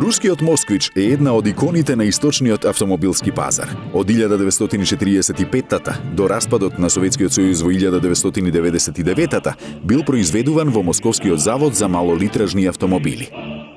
Рускиот Москвич е една од иконите на источниот автомобилски пазар. Од 1945-та до распадот на Советскиот сојуз во 1999-та бил произведуван во Московскиот завод за малолитражни автомобили.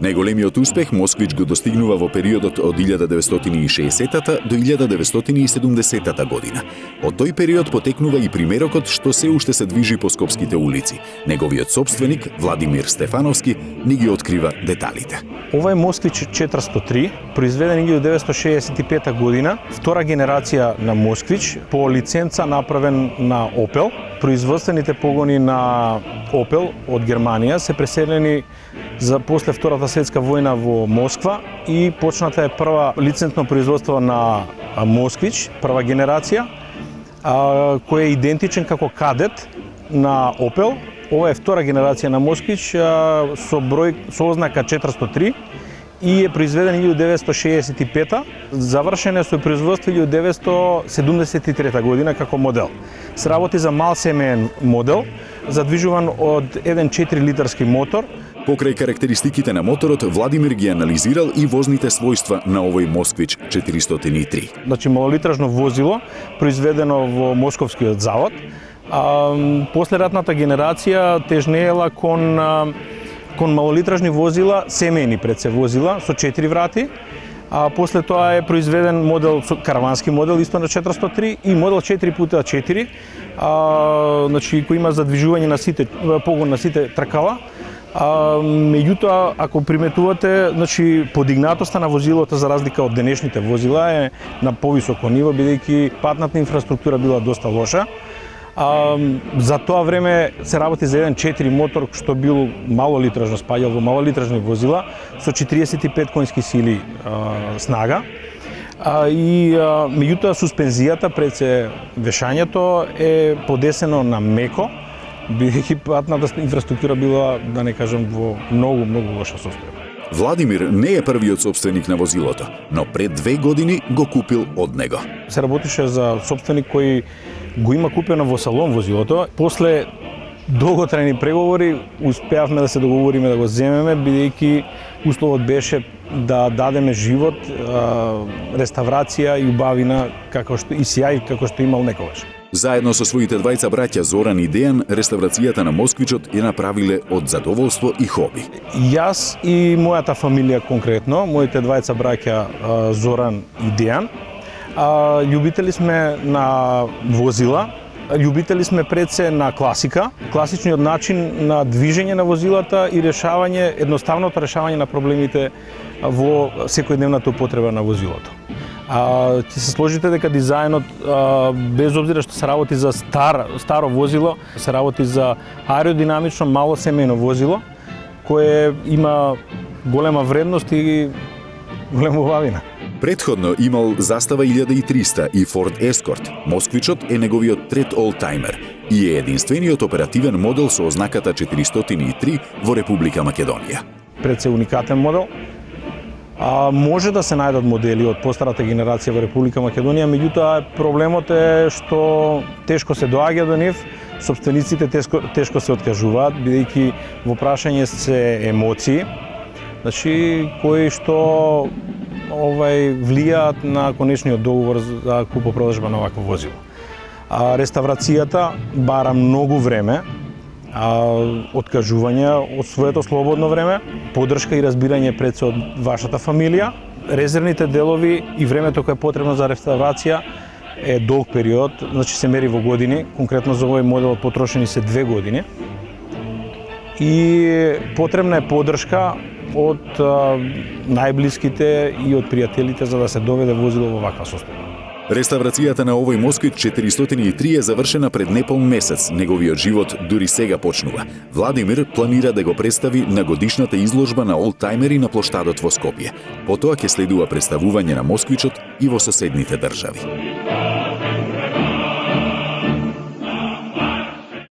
Најголемиот успех Москвич го достигнува во периодот од 1960-та до 1970-та година. Од тој период потекнува и примерокот што се уште се движи по скопските улици. Неговиот сопственик, Владимир Стефановски, ни ги открива деталите. Ова е Москвич 403, произведен 1965 година, втора генерација на Москвич, по лиценца направен на Opel. Производствените погони на Opel од Германија се преселени за после Втората светска војна во Москва и почната е прва лицензно производство на Москвич, прва генерација, кој е идентичен како кадет на Opel. Ова е втора генерација на Москвич со ознака 403 и е произведен 1965-та, завршен е со производство 1973 година како модел. Се работи за мал семеен модел, задвижуван од 1.4 литарски мотор. Покрај карактеристиките на моторот, Владимир ги анализирал и возните својства на овој Москвич 403. Значи малолитражно возило, произведено во Московскиот завод. Последратната генерација тежнеела кон малолитражни возила, семејни пред се возила со 4 врати. После тоа е произведен модел, каравански модел, исто на 403 и модел 4x4, значи кој има задвижување на сите, погон на сите тркала. Меѓутоа, ако приметувате, значи подигнатоста на возилото за разлика од денешните возила е на повисоко ниво, бидејќи патната инфраструктура била доста лоша. За тоа време се работи за 1.4 мотор што бил малолитражно, спаѓал во малолитражни возила со 45 конски сили снага. И меѓутоа суспензијата пред се вешањето е подесено на меко, бидејќи патната инфраструктура била, да не кажам, во многу лоша состојба. Владимир не е првиот сопственик на возилото, но пред 2 години го купил од него. Се работише за сопственик кој го има купено во салон возилото. После долготрајни преговори успеавме да се договориме да го земеме, бидејќи условот беше да дадеме живот, реставрација и убавина како што и сјај како што имал некогаш. Заедно со своите двајца браќа Зоран и Дејан, реставрацијата на Москвичот ја направиле од задоволство и хоби. Јас и мојата фамилија конкретно, моите двајца браќа Зоран и Дејан, љубители сме на возила, љубители сме пред се на класика, класичниот начин на движење на возилата и решавање, едноставното решавање на проблемите во секојдневната употреба на возилото. Ќе се сложите дека дизајнот, без обзира што се работи за старо возило, се работи за аеродинамично мало семејно возило, кое има голема вредност и голема убавина. Предходно имал Застава 1300 и Ford Escort. Москвичот е неговиот трет олтаймер и е единствениот оперативен модел со ознаката 403 во Република Македонија. Пред се уникатен модел. Може да се најдат модели од постарата генерација во Република Македонија, меѓутоа проблемот е што тешко се доаѓа до нив, сопствениците тешко се откажуваат, бидејќи во прашање се емоции, значи кои што влијаат на конечниот договор за купо-продажба на овакво возило. Реставрацијата бара многу време, откажување од своето слободно време, поддршка и разбирање пред се од вашата фамилија. Резервните делови и времето кое е потребно за реставрација е долг период, значи се мери во години, конкретно за овој модел потрошени се 2 години. И потребна е поддршка од најблиските и од пријателите за да се доведе возило во ваква состојба. Реставрацијата на овој Москвич 403 е завршена пред неполн месец. Неговиот живот дури сега почнува. Владимир планира да го представи на годишната изложба на олтаймери на плоштадот во Скопје. Потоа ќе следува представување на Москвичот и во соседните држави.